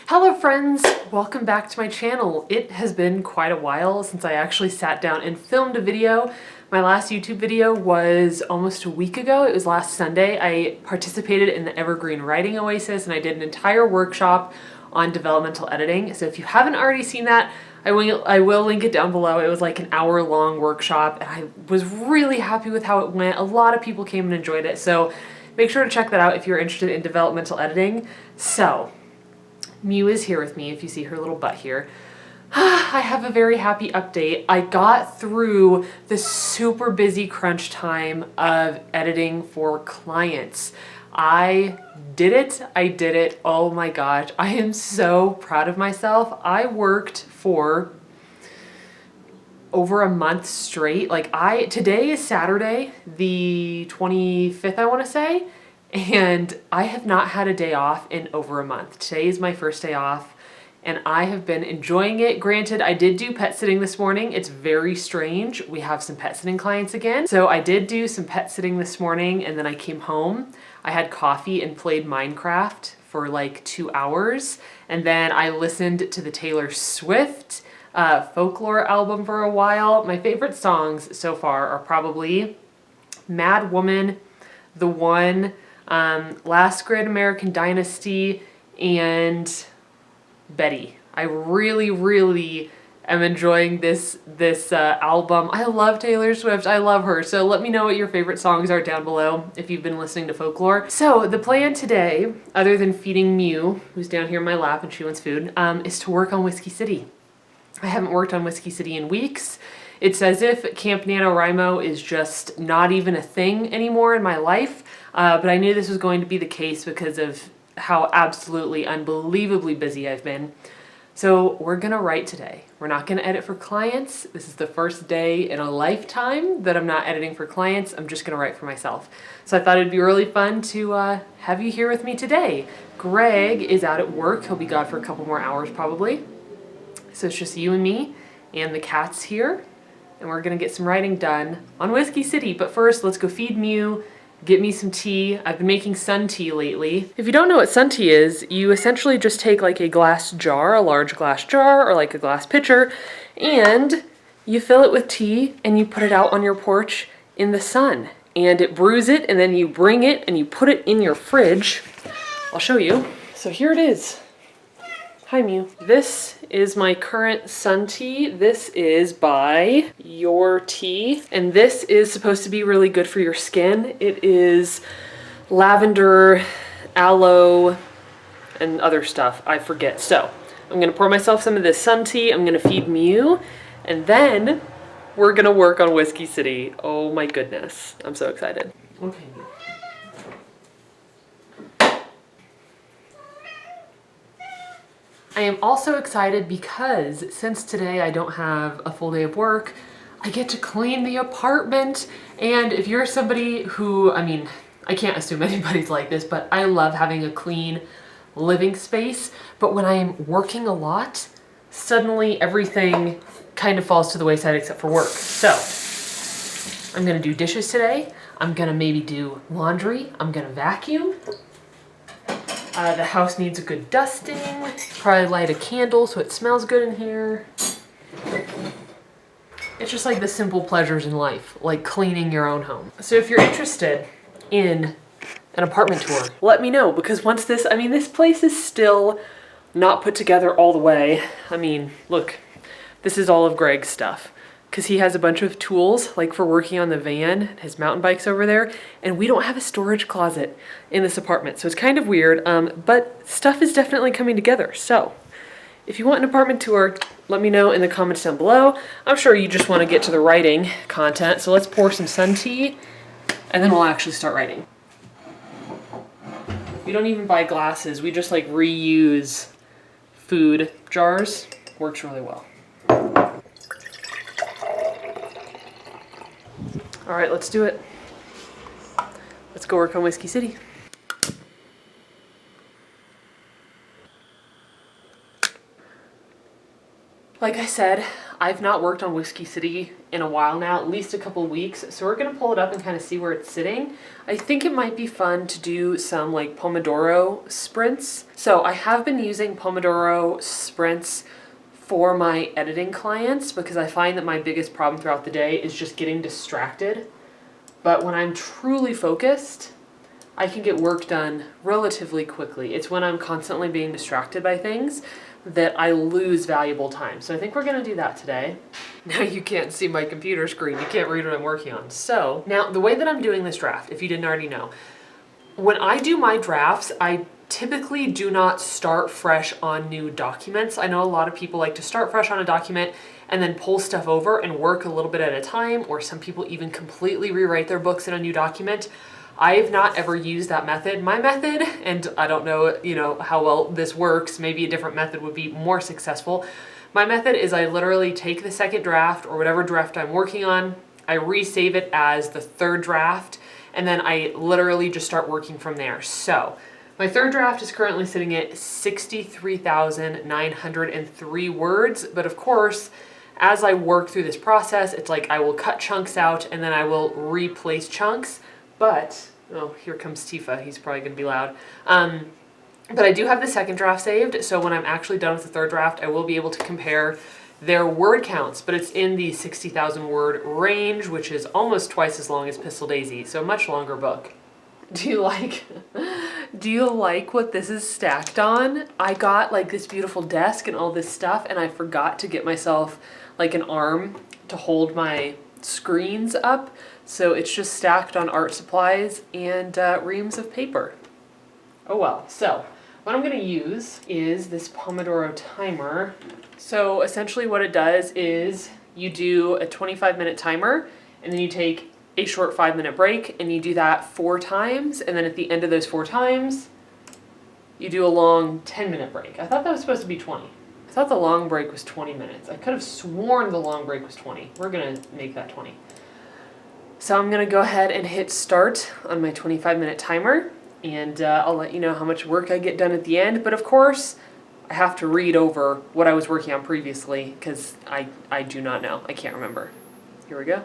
Hello friends, welcome back to my channel. It has been quite a while since I actually sat down and filmed a video. My last YouTube video was almost a week ago. It was last Sunday. I participated in the Evergreen Writing Oasis and I did an entire workshop on developmental editing. So if you haven't already seen that, I will link it down below. It was like an hour-long workshop and I was really happy with how it went. A lot of people came and enjoyed it. So make sure to check that out if you're interested in developmental editing. Mew is here with me, if you see her little butt here. I have a very happy update. I got through the super busy crunch time of editing for clients. I did it. Oh my gosh, I am so proud of myself. I worked for over a month straight. Today is Saturday, the 25th, I want to say. And I have not had a day off in over a month. Today is my first day off and I have been enjoying it. Granted, I did do pet sitting this morning. It's very strange. We have some pet sitting clients again. So I did do some pet sitting this morning and then I came home. I had coffee and played Minecraft for like 2 hours. And then I listened to the Taylor Swift folklore album for a while. My favorite songs so far are probably Mad Woman, The One, Last Great American Dynasty, and Betty. I really am enjoying this album. I love Taylor Swift. I love her. So let me know what your favorite songs are down below if you've been listening to folklore. So the plan today, other than feeding Mew, who's down here in my lap and she wants food, is to work on Whiskey City. I haven't worked on Whiskey City in weeks. It's as if Camp NaNoWriMo is just not even a thing anymore in my life. But I knew this was going to be the case because of how absolutely unbelievably busy I've been. So we're gonna write today. We're not gonna edit for clients. This is the first day in a lifetime that I'm not editing for clients. I'm just gonna write for myself. So I thought it'd be really fun to have you here with me today. Greg is out at work. He'll be gone for a couple more hours probably. So it's just you and me and the cats here. And we're gonna get some writing done on Whiskey City. But first, let's go feed Mew, get me some tea. I've been making sun tea lately. If you don't know what sun tea is, you essentially just take like a glass jar, a large glass jar, or like a glass pitcher, and you fill it with tea and you put it out on your porch in the sun. And it brews it and then you bring it and you put it in your fridge. I'll show you. So here it is. Hi Mew. This is my current sun tea. This is by Your Tea, and this is supposed to be really good for your skin. It is lavender, aloe, and other stuff. I forget. So I'm gonna pour myself some of this sun tea. I'm gonna feed Mew, and then we're gonna work on Whiskey City. Oh my goodness. I'm so excited. Okay. I am also excited because since today I don't have a full day of work, I get to clean the apartment. And if you're somebody who, I can't assume anybody's like this, but I love having a clean living space. But when I am working a lot, suddenly everything kind of falls to the wayside except for work. So I'm gonna do dishes today. I'm gonna maybe do laundry. I'm gonna vacuum. The house needs a good dusting. Probably light a candle so it smells good in here. It's just like the simple pleasures in life, like cleaning your own home. So if you're interested in an apartment tour, let me know, because once this place is still not put together all the way. Look, this is all of Greg's stuff, because he has a bunch of tools like for working on the van, his mountain bikes over there, and we don't have a storage closet in this apartment. So it's kind of weird, but stuff is definitely coming together. So if you want an apartment tour, let me know in the comments down below. I'm sure you just want to get to the writing content. So let's pour some sun tea and then we'll actually start writing. We don't even buy glasses. We just like reuse food jars. Works really well. All right, let's do it. Let's go work on Whiskey City. Like I said, I've not worked on Whiskey City in a while now, at least a couple weeks, so we're gonna pull it up and kind of see where it's sitting. I think it might be fun to do some like Pomodoro sprints. So I have been using Pomodoro sprints for my editing clients because I find that my biggest problem throughout the day is just getting distracted. But when I'm truly focused, I can get work done relatively quickly. It's when I'm constantly being distracted by things that I lose valuable time. So I think we're gonna do that today. Now you can't see my computer screen. You can't read what I'm working on. So now the way that I'm doing this draft, if you didn't already know, when I do my drafts, I typically do not start fresh on new documents. I know a lot of people like to start fresh on a document and then pull stuff over and work a little bit at a time, or some people even completely rewrite their books in a new document. I've not ever used that method. My method, and I don't know, how well this works, maybe a different method would be more successful. My method is I literally take the second draft or whatever draft I'm working on, I resave it as the third draft, and then I literally just start working from there. So my third draft is currently sitting at 63,903 words, but of course, as I work through this process, it's like I will cut chunks out and then I will replace chunks. But, oh, here comes Tifa. He's probably going to be loud. But I do have the second draft saved, so when I'm actually done with the third draft, I will be able to compare their word counts. But it's in the 60,000 word range, which is almost twice as long as Pistol Daisy, so a much longer book. Do you like what this is stacked on? I got like this beautiful desk and all this stuff, and I forgot to get myself like an arm to hold my screens up. So it's just stacked on art supplies and reams of paper. Oh well. So what I'm going to use is this Pomodoro timer. So essentially what it does is you do a 25-minute timer and then you take a short 5-minute break and you do that 4 times. And then at the end of those 4 times, you do a long 10-minute break. I thought that was supposed to be 20. I thought the long break was 20 minutes. I could have sworn the long break was 20. We're going to make that 20. So I'm going to go ahead and hit start on my 25-minute timer, and I'll let you know how much work I get done at the end. But of course, I have to read over what I was working on previously because I do not know. I can't remember. Here we go.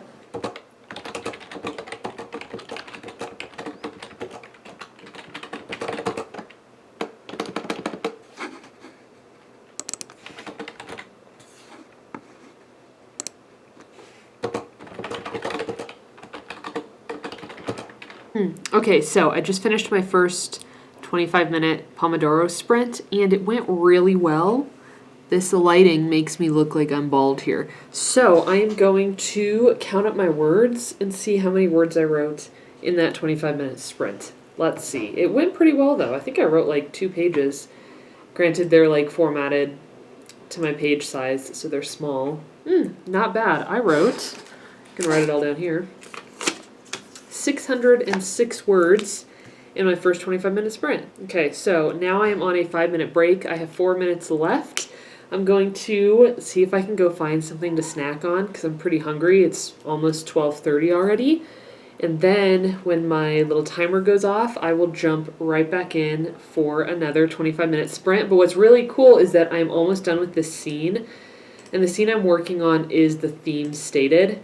Okay, so I just finished my first 25-minute Pomodoro sprint, and it went really well. This lighting makes me look like I'm bald here. So I am going to count up my words and see how many words I wrote in that 25-minute sprint. Let's see. It went pretty well, though. I think I wrote like 2 pages. Granted, they're like formatted to my page size, so they're small. Not bad. I wrote, I can write it all down here, 606 words in my first 25-minute sprint. Okay, so now I am on a 5-minute break. I have 4 minutes left. I'm going to see if I can go find something to snack on because I'm pretty hungry. It's almost 12:30 already. And then when my little timer goes off, I will jump right back in for another 25-minute sprint. But what's really cool is that I'm almost done with this scene. And the scene I'm working on is the theme stated.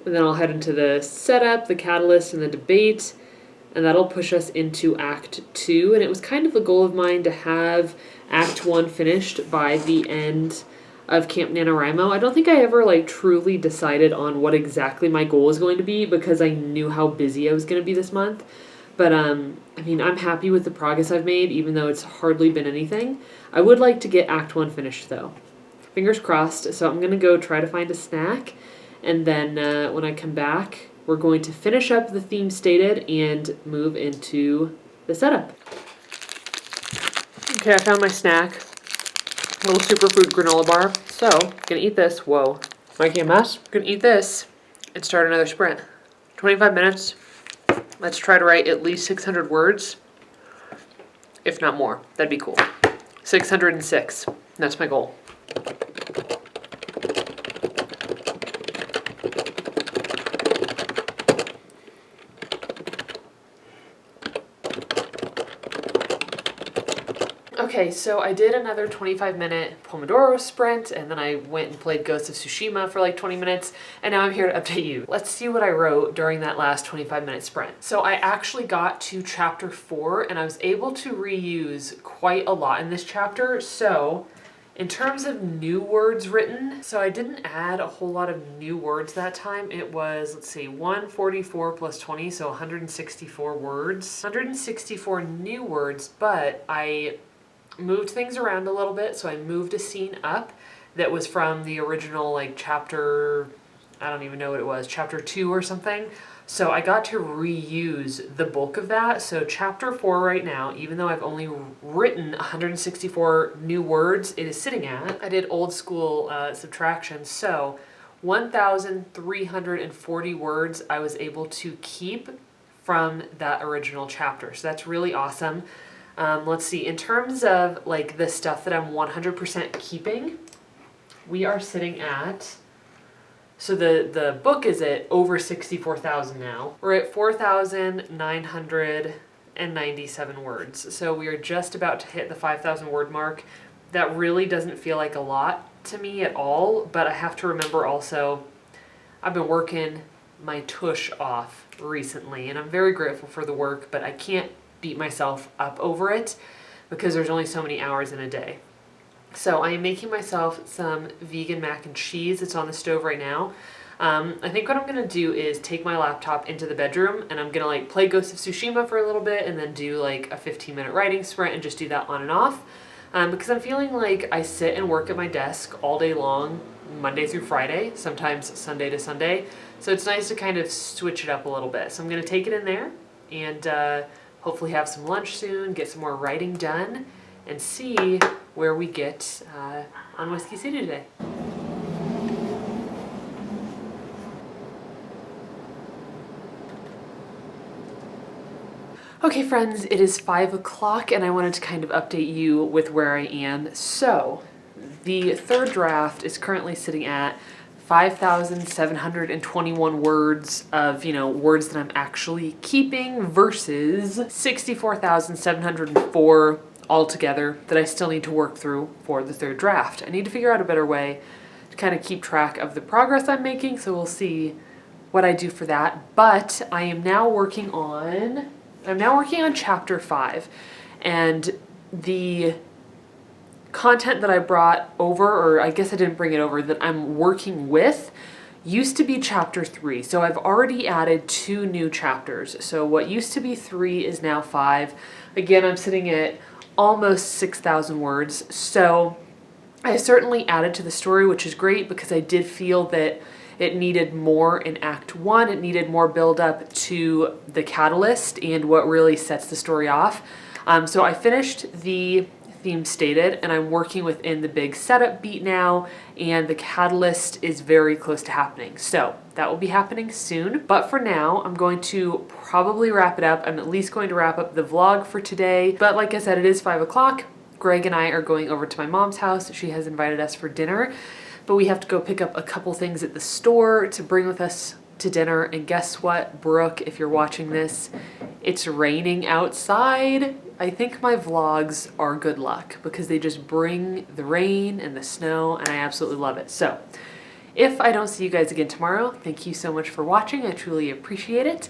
And then I'll head into the setup, the catalyst, and the debate, and that'll push us into Act 2. And it was kind of a goal of mine to have Act 1 finished by the end of Camp NaNoWriMo. I don't think I ever truly decided on what exactly my goal was going to be because I knew how busy I was going to be this month. But I'm happy with the progress I've made, even though it's hardly been anything. I would like to get Act 1 finished, though. Fingers crossed. So I'm going to go try to find a snack. And then when I come back, we're going to finish up the theme stated and move into the setup. Okay, I found my snack. A little superfood granola bar. So, gonna eat this. Whoa. Making a mess? Gonna eat this and start another sprint. 25 minutes. Let's try to write at least 600 words. If not more. That'd be cool. 606. That's my goal. Okay, so I did another 25-minute Pomodoro sprint, and then I went and played Ghost of Tsushima for like 20 minutes, and now I'm here to update you. Let's see what I wrote during that last 25-minute sprint. So I actually got to chapter 4, and I was able to reuse quite a lot in this chapter. So in terms of new words written, so I didn't add a whole lot of new words that time. It was, let's see, 144 plus 20, so 164 words. 164 new words, but I moved things around a little bit. So I moved a scene up that was from the original like chapter, I don't even know what it was, chapter 2 or something. So I got to reuse the bulk of that. So chapter 4 right now, even though I've only written 164 new words, it is sitting at, I did old school subtraction. So 1,340 words I was able to keep from that original chapter. So that's really awesome. Let's see, in terms of like the stuff that I'm 100% keeping, we are sitting at, so the book is at over 64,000 now. We're at 4,997 words. So we are just about to hit the 5,000 word mark. That really doesn't feel like a lot to me at all, but I have to remember also, I've been working my tush off recently, and I'm very grateful for the work, but I can't beat myself up over it because there's only so many hours in a day. So I am making myself some vegan mac and cheese. It's on the stove right now. I think what I'm gonna do is take my laptop into the bedroom, and I'm gonna like play Ghost of Tsushima for a little bit and then do like a 15-minute writing sprint and just do that on and off. Because I'm feeling like I sit and work at my desk all day long, Monday through Friday, sometimes Sunday to Sunday. So it's nice to kind of switch it up a little bit. So I'm gonna take it in there and hopefully have some lunch soon, get some more writing done, and see where we get on Whiskey City today. Okay friends, it is 5 o'clock and I wanted to kind of update you with where I am. So the third draft is currently sitting at 5,721 words of, words that I'm actually keeping versus 64,704 altogether that I still need to work through for the third draft. I need to figure out a better way to kind of keep track of the progress I'm making, so we'll see what I do for that. But I am now working on chapter 5, and the content that I brought over, or I guess I didn't bring it over, that I'm working with used to be chapter 3. So I've already added 2 new chapters. So what used to be 3 is now 5. Again, I'm sitting at almost 6,000 words. So I certainly added to the story, which is great because I did feel that it needed more in Act 1. It needed more build up to the catalyst and what really sets the story off. So I finished the theme stated, and I'm working within the big setup beat now, and the catalyst is very close to happening. So that will be happening soon. But for now, I'm going to probably wrap it up. I'm at least going to wrap up the vlog for today. But like I said, it is 5 o'clock. Greg and I are going over to my mom's house. She has invited us for dinner, but we have to go pick up a couple things at the store to bring with us to dinner. And guess what, Brooke, if you're watching this, it's raining outside. I think my vlogs are good luck because they just bring the rain and the snow, and I absolutely love it. So if I don't see you guys again tomorrow, thank you so much for watching. I truly appreciate it,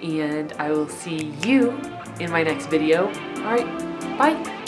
and I will see you in my next video. All right, bye.